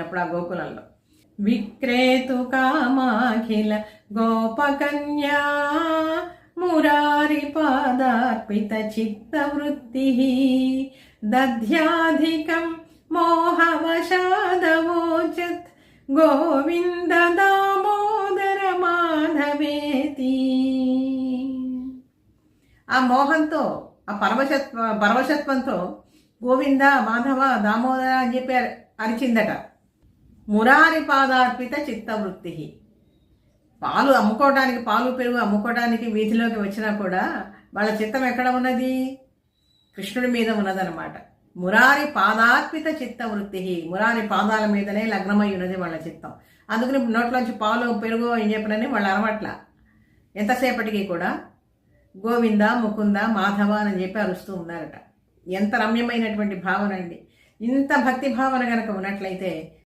అప్పుడు ఆ గోకులంలో విక్రేతు కామాఖిల గోపకన్యా మురారి పాదార్పిత చిత్తవృత్తి దధ్యాధికం మోహవశాదవోచత్ గోవింద దామోదర మాధవేతి. ఆ మోహంతో, ఆ పరవశత్వంతో గోవింద మాధవ దామోదర అని చెప్పి అరిచిందట. మురారి పాదార్పిత చిత్తవృత్తి. పాలు అమ్ముకోవడానికి, పాలు పెరుగు అమ్ముకోవడానికి వీధిలోకి వచ్చినా కూడా వాళ్ళ చిత్తం ఎక్కడ ఉన్నది? కృష్ణుడి మీద ఉన్నదనమాట. మురారి పాదార్పిత చిత్తవృత్తి. మురారి పాదాల మీదనే లగ్నమై ఉన్నది వాళ్ళ చిత్తం. అందుకని నోట్లోంచి పాలు పెరుగు అని చెప్పినని వాళ్ళు అరవట్ల. ఎంతసేపటికి కూడా గోవింద ముకుంద మాధవ అని చెప్పి అరుస్తూ ఉన్నారట. ఎంత రమ్యమైనటువంటి భావన అండి. ఇంత భక్తి భావన కనుక ఉన్నట్లయితే